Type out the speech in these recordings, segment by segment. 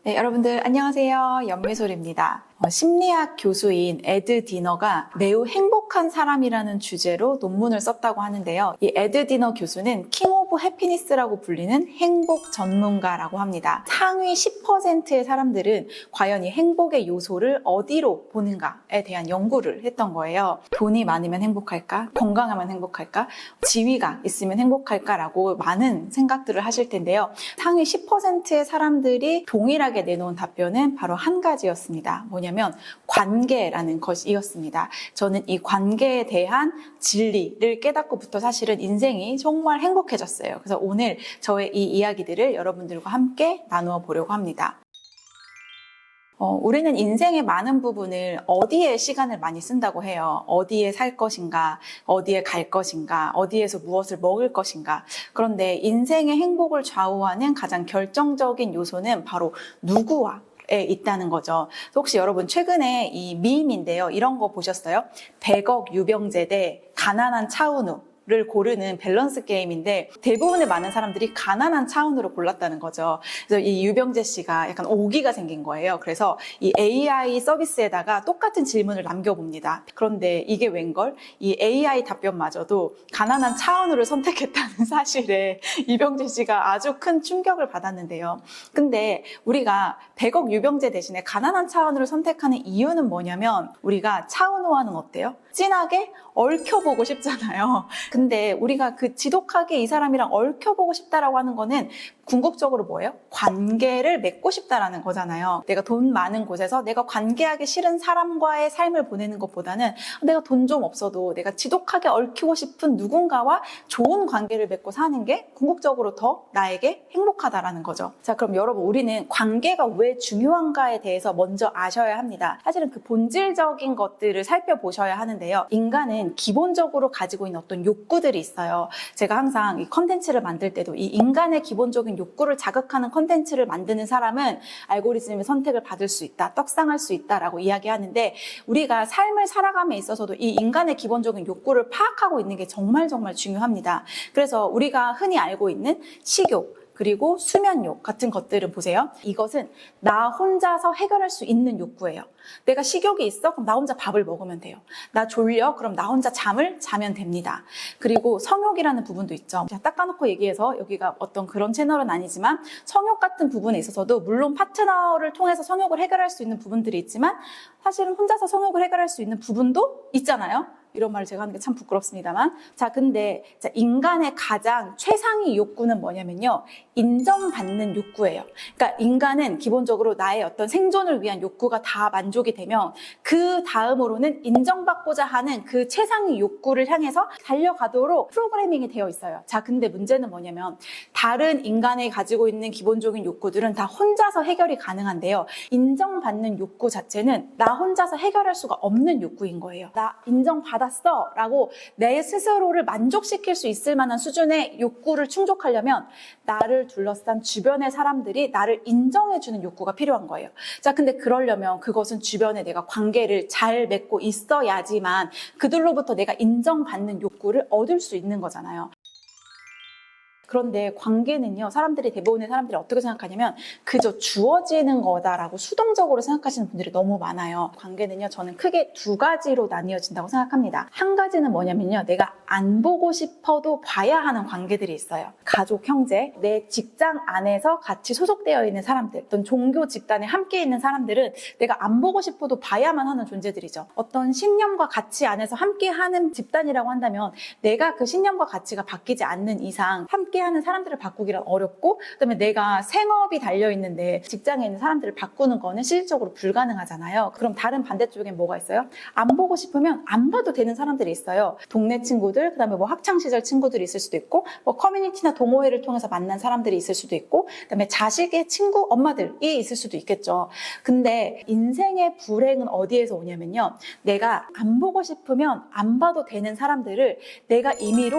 네, 여러분들 안녕하세요. 연미솔입니다. 심리학 교수인 에드 디너가 매우 행복한 사람이라는 주제로 논문을 썼다고 하는데요. 이 에드 디너 교수는 킹 오브 해피니스라고 불리는 행복 전문가라고 합니다. 상위 10%의 사람들은 과연 이 행복의 요소를 어디로 보는가에 대한 연구를 했던 거예요. 돈이 많으면 행복할까? 건강하면 행복할까? 지위가 있으면 행복할까라고 많은 생각들을 하실 텐데요. 상위 10%의 사람들이 동일하게 내놓은 답변은 바로 한 가지였습니다. 뭐냐면 관계라는 것이었습니다. 저는 이 관계에 대한 진리를 깨닫고부터 사실은 인생이 정말 행복해졌어요. 그래서 오늘 저의 이 이야기들을 여러분들과 함께 나누어 보려고 합니다. 우리는 인생의 많은 부분을 어디에 시간을 많이 쓴다고 해요. 어디에 살 것인가, 어디에 갈 것인가, 어디에서 무엇을 먹을 것인가. 그런데 인생의 행복을 좌우하는 가장 결정적인 요소는 바로 누구와 있다는 거죠. 혹시 여러분 최근에 이 밈인데요. 이런 거 보셨어요? 100억 유병재 대 가난한 차은우 를 고르는 밸런스 게임인데 대부분의 많은 사람들이 가난한 차은우를 골랐다는 거죠. 그래서 이 유병재 씨가 약간 오기가 생긴 거예요. 그래서 이 AI 서비스에다가 똑같은 질문을 남겨봅니다. 그런데 이게 웬걸? 이 AI 답변마저도 가난한 차은우를 선택했다는 사실에 유병재 씨가 아주 큰 충격을 받았는데요. 근데 우리가 100억 유병재 대신에 가난한 차은우를 선택하는 이유는 뭐냐면 우리가 차은우와는 어때요? 진하게 얽혀보고 싶잖아요. 근데 우리가 그 지독하게 이 사람이랑 얽혀보고 싶다라고 하는 거는 궁극적으로 뭐예요? 관계를 맺고 싶다라는 거잖아요. 내가 돈 많은 곳에서 내가 관계하기 싫은 사람과의 삶을 보내는 것보다는 내가 돈 좀 없어도 내가 지독하게 얽히고 싶은 누군가와 좋은 관계를 맺고 사는 게 궁극적으로 더 나에게 행복하다라는 거죠. 자, 그럼 여러분 우리는 관계가 왜 중요한가에 대해서 먼저 아셔야 합니다. 사실은 그 본질적인 것들을 살펴보셔야 하는데요. 인간은 기본적으로 가지고 있는 어떤 욕구들이 있어요. 제가 항상 이 컨텐츠를 만들 때도 이 인간의 기본적인 욕구를 자극하는 컨텐츠를 만드는 사람은 알고리즘의 선택을 받을 수 있다, 떡상할 수 있다라고 이야기하는데 우리가 삶을 살아감에 있어서도 이 인간의 기본적인 욕구를 파악하고 있는 게 정말 중요합니다. 그래서 우리가 흔히 알고 있는 식욕, 그리고 수면욕 같은 것들은 보세요. 이것은 나 혼자서 해결할 수 있는 욕구예요. 내가 식욕이 있어? 그럼 나 혼자 밥을 먹으면 돼요. 나 졸려? 그럼 나 혼자 잠을 자면 됩니다. 그리고 성욕이라는 부분도 있죠. 제가 딱 까놓고 얘기해서 여기가 어떤 그런 채널은 아니지만 성욕 같은 부분에 있어서도 물론 파트너를 통해서 성욕을 해결할 수 있는 부분들이 있지만 사실은 혼자서 성욕을 해결할 수 있는 부분도 있잖아요. 이런 말을 제가 하는 게 참 부끄럽습니다만. 자, 근데 인간의 가장 최상위 욕구는 뭐냐면요. 인정받는 욕구예요. 그러니까 인간은 기본적으로 나의 어떤 생존을 위한 욕구가 다 만족이 되면 그 다음으로는 인정받고자 하는 그 최상위 욕구를 향해서 달려가도록 프로그래밍이 되어 있어요. 자, 근데 문제는 뭐냐면 다른 인간이 가지고 있는 기본적인 욕구들은 다 혼자서 해결이 가능한데요. 인정받는 욕구 자체는 나 혼자서 해결할 수가 없는 욕구인 거예요. 나 인정받았어 라고 내 스스로를 만족시킬 수 있을 만한 수준의 욕구를 충족하려면 나를 둘러싼 주변의 사람들이 나를 인정해주는 욕구가 필요한 거예요. 자, 근데 그러려면 그것은 주변에 내가 관계를 잘 맺고 있어야지만 그들로부터 내가 인정받는 욕구를 얻을 수 있는 거잖아요. 그런데 관계는요, 대부분의 사람들이 어떻게 생각하냐면 그저 주어지는 거다라고 수동적으로 생각하시는 분들이 너무 많아요. 관계는요, 저는 크게 두 가지로 나뉘어진다고 생각합니다. 한 가지는 뭐냐면요, 내가 안 보고 싶어도 봐야 하는 관계들이 있어요. 가족, 형제, 내 직장 안에서 같이 소속되어 있는 사람들, 어떤 종교 집단에 함께 있는 사람들은 내가 안 보고 싶어도 봐야만 하는 존재들이죠. 어떤 신념과 가치 안에서 함께 하는 집단이라고 한다면 내가 그 신념과 가치가 바뀌지 않는 이상 함께하는 사람들을 바꾸기는 어렵고, 그다음에 내가 생업이 달려있는데 직장에 있는 사람들을 바꾸는 거는 실질적으로 불가능하잖아요. 그럼 다른 반대쪽엔 뭐가 있어요? 안 보고 싶으면 안 봐도 되는 사람들이 있어요. 동네 친구들, 그다음에 뭐 학창시절 친구들이 있을 수도 있고, 뭐 커뮤니티나 동호회를 통해서 만난 사람들이 있을 수도 있고, 그다음에 자식의 친구, 엄마들이 있을 수도 있겠죠. 근데 인생의 불행은 어디에서 오냐면요, 내가 안 보고 싶으면 안 봐도 되는 사람들을 내가 임의로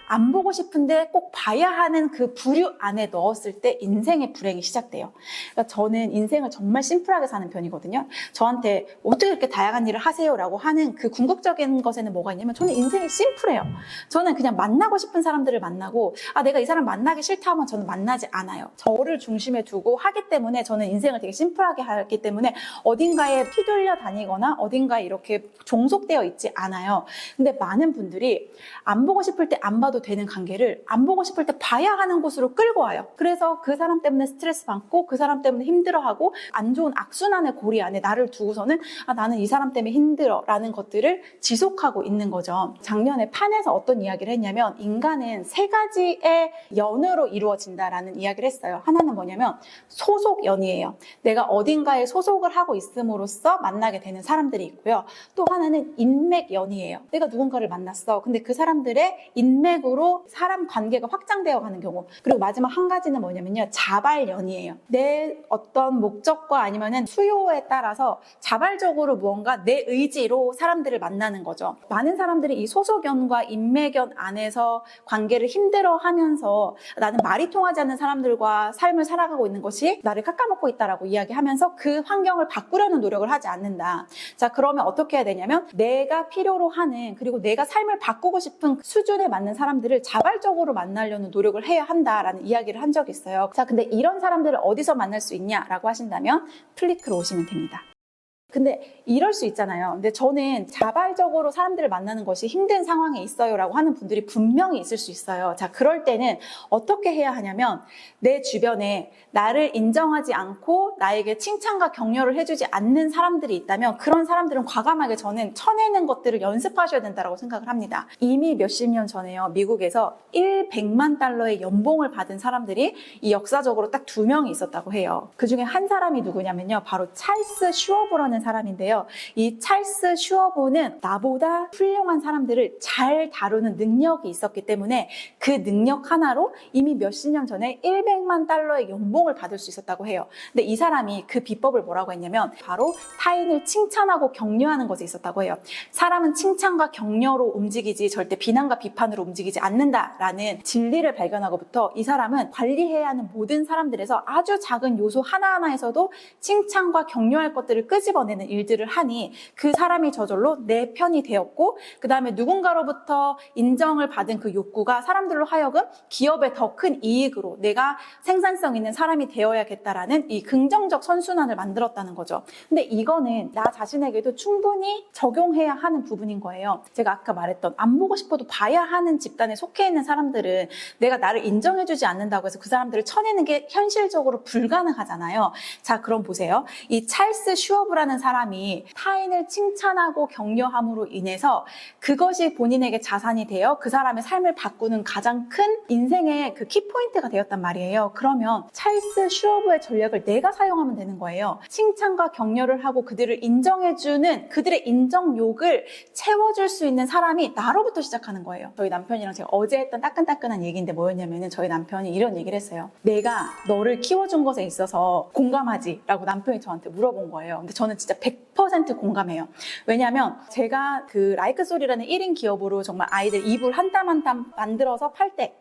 안 보고 싶은데 꼭 봐야 하는 그 부류 안에 넣었을 때 인생의 불행이 시작돼요. 그러니까 저는 인생을 정말 심플하게 사는 편이거든요. 저한테 어떻게 이렇게 다양한 일을 하세요라고 하는 그 궁극적인 것에는 뭐가 있냐면 저는 인생이 심플해요. 저는 그냥 만나고 싶은 사람들을 만나고 내가 이 사람 만나기 싫다 하면 저는 만나지 않아요. 저를 중심에 두고 하기 때문에 저는 인생을 되게 심플하게 하기 때문에 어딘가에 휘둘려 다니거나 어딘가에 이렇게 종속되어 있지 않아요. 근데 많은 분들이 안 보고 싶을 때 안 봐도 되는 관계를 안 보고 싶을 때 봐야 하는 곳으로 끌고 와요. 그래서 그 사람 때문에 스트레스 받고 그 사람 때문에 힘들어하고 안 좋은 악순환의 고리 안에 나를 두고서는 나는 이 사람 때문에 힘들어 라는 것들을 지속하고 있는 거죠. 작년에 판에서 어떤 이야기를 했냐면 인간은 세 가지의 연으로 이루어진다라는 이야기를 했어요. 하나는 뭐냐면 소속연이에요. 내가 어딘가에 소속을 하고 있음으로써 만나게 되는 사람들이 있고요. 또 하나는 인맥연이에요. 내가 누군가를 만났어. 근데 그 사람들의 인맥으로 사람 관계가 확장되어 가는 경우. 그리고 마지막 한 가지는 뭐냐면요. 자발연이에요. 내 어떤 목적과 아니면은 수요에 따라서 자발적으로 무언가 내 의지로 사람들을 만나는 거죠. 많은 사람들이 이 소속연과 인맥연 안에서 관계를 힘들어하면서 나는 말이 통하지 않는 사람들과 삶을 살아가고 있는 것이 나를 깎아먹고 있다라고 이야기하면서 그 환경을 바꾸려는 노력을 하지 않는다. 자, 그러면 어떻게 해야 되냐면 내가 필요로 하는 그리고 내가 삶을 바꾸고 싶은 수준에 맞는 사람들을 자발적으로 만나려는 노력을 해야 한다라는 이야기를 한 적이 있어요. 자, 근데 이런 사람들을 어디서 만날 수 있냐라고 하신다면 플리크로 오시면 됩니다. 근데 이럴 수 있잖아요. 근데 저는 자발적으로 사람들을 만나는 것이 힘든 상황에 있어요 라고 하는 분들이 분명히 있을 수 있어요. 자, 그럴 때는 어떻게 해야 하냐면 내 주변에 나를 인정하지 않고 나에게 칭찬과 격려를 해주지 않는 사람들이 있다면 그런 사람들은 과감하게 저는 쳐내는 것들을 연습하셔야 된다고 생각을 합니다. 이미 몇십 년 전에요. 미국에서 100만 달러의 연봉을 받은 사람들이 이 역사적으로 딱 2명이 있었다고 해요. 그 중에 한 사람이 누구냐면요. 바로 찰스 슈워브라는 사람인데요. 이 찰스 슈워브는 나보다 훌륭한 사람들을 잘 다루는 능력이 있었기 때문에 그 능력 하나로 이미 몇십 년 전에 100만 달러의 연봉을 받을 수 있었다고 해요. 근데 이 사람이 그 비법을 뭐라고 했냐면 바로 타인을 칭찬하고 격려하는 것에 있었다고 해요. 사람은 칭찬과 격려로 움직이지 절대 비난과 비판으로 움직이지 않는다라는 진리를 발견하고부터 이 사람은 관리해야 하는 모든 사람들에서 아주 작은 요소 하나하나에서도 칭찬과 격려할 것들을 끄집어내는 일들을 하니 그 사람이 저절로 내 편이 되었고 그 다음에 누군가로부터 인정을 받은 그 욕구가 사람들로 하여금 기업의 더 큰 이익으로 내가 생산성 있는 사람이 되어야겠다라는 이 긍정적 선순환을 만들었다는 거죠. 근데 이거는 나 자신에게도 충분히 적용해야 하는 부분인 거예요. 제가 아까 말했던 안 보고 싶어도 봐야 하는 집단에 속해 있는 사람들은 내가 나를 인정해주지 않는다고 해서 그 사람들을 쳐내는 게 현실적으로 불가능하잖아요. 자, 그럼 보세요. 이 찰스 슈워브라는 사람이 타인을 칭찬하고 격려함으로 인해서 그것이 본인에게 자산이 되어 그 사람의 삶을 바꾸는 가장 큰 인생의 그 키포인트가 되었단 말이에요. 그러면 찰스 슈워브의 전략을 내가 사용하면 되는 거예요. 칭찬과 격려를 하고 그들을 인정해주는 그들의 인정욕을 채워줄 수 있는 사람이 나로부터 시작하는 거예요. 저희 남편이랑 제가 어제 했던 따끈따끈한 얘기인데 뭐였냐면은 저희 남편이 이런 얘기를 했어요. 내가 너를 키워준 것에 있어서 공감하지? 라고 남편이 저한테 물어본 거예요. 근데 저는 진짜 100% 공감해요. 왜냐하면 제가 그 라이크솔이라는 1인 기업으로 정말 아이들 이불 한 땀 한 땀 만들어서 팔 때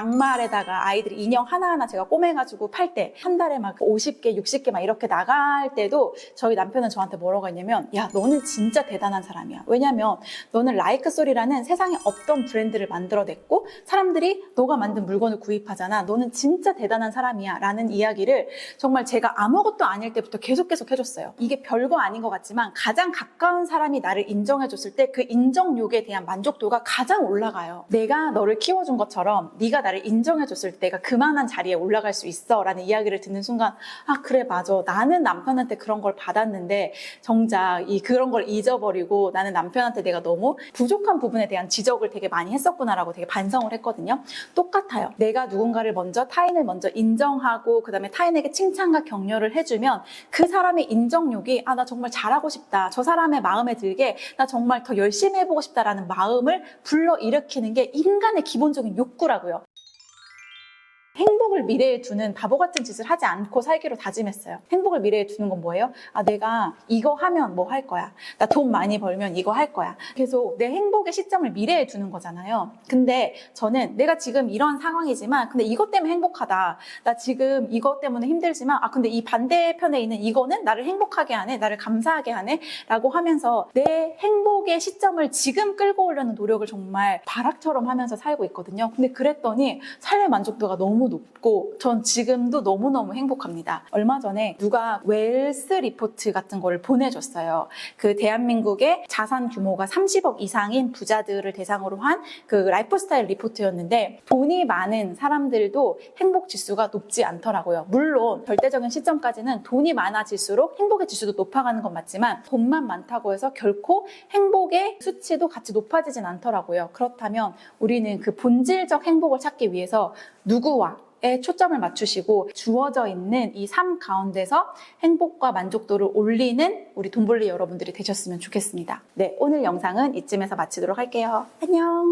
양말에다가 아이들 인형 하나하나 제가 꼬매가지고 팔 때 한 달에 막 50개, 60개 막 이렇게 나갈 때도 저희 남편은 저한테 뭐라고 했냐면 야, 너는 진짜 대단한 사람이야. 왜냐면 너는 라이크솔이라는 세상에 없던 브랜드를 만들어냈고 사람들이 너가 만든 물건을 구입하잖아. 너는 진짜 대단한 사람이야 라는 이야기를 정말 제가 아무것도 아닐 때부터 계속 해줬어요. 이게 별거 아닌 것 같지만 가장 가까운 사람이 나를 인정해줬을 때 그 인정욕에 대한 만족도가 가장 올라가요. 내가 너를 키워준 것처럼 네가 나를 인정해줬을 때 내가 그만한 자리에 올라갈 수 있어 라는 이야기를 듣는 순간 아, 그래, 맞아. 나는 남편한테 그런 걸 받았는데 정작 그런 걸 잊어버리고 나는 남편한테 내가 너무 부족한 부분에 대한 지적을 되게 많이 했었구나라고 되게 반성을 했거든요. 똑같아요. 내가 누군가를 먼저 타인을 먼저 인정하고 그 다음에 타인에게 칭찬과 격려를 해주면 그 사람의 인정욕이 아, 나 정말 잘하고 싶다. 저 사람의 마음에 들게 나 정말 더 열심히 해보고 싶다라는 마음을 불러일으키는 게 인간의 기본적인 욕구라고요. 행복을 미래에 두는 바보 같은 짓을 하지 않고 살기로 다짐했어요. 행복을 미래에 두는 건 뭐예요? 아, 내가 이거 하면 뭐 할 거야. 나 돈 많이 벌면 이거 할 거야. 계속 내 행복의 시점을 미래에 두는 거잖아요. 근데 저는 내가 지금 이런 상황이지만 근데 이것 때문에 행복하다. 나 지금 이것 때문에 힘들지만 근데 이 반대편에 있는 이거는 나를 행복하게 하네. 나를 감사하게 하네. 라고 하면서 내 행복의 시점을 지금 끌고 오려는 노력을 정말 벼락처럼 하면서 살고 있거든요. 근데 그랬더니 삶의 만족도가 너무 높고 전 지금도 너무너무 행복합니다. 얼마 전에 누가 웰스 리포트 같은 거를 보내줬어요. 그 대한민국의 자산 규모가 30억 이상인 부자들을 대상으로 한 그 라이프 스타일 리포트였는데 돈이 많은 사람들도 행복 지수가 높지 않더라고요. 물론 절대적인 시점까지는 돈이 많아질수록 행복의 지수도 높아가는 건 맞지만 돈만 많다고 해서 결코 행복의 수치도 같이 높아지진 않더라고요. 그렇다면 우리는 그 본질적 행복을 찾기 위해서 누구와에 초점을 맞추시고 주어져 있는 이 삶 가운데서 행복과 만족도를 올리는 우리 돈벌이 여러분들이 되셨으면 좋겠습니다. 네, 오늘 영상은 이쯤에서 마치도록 할게요. 안녕.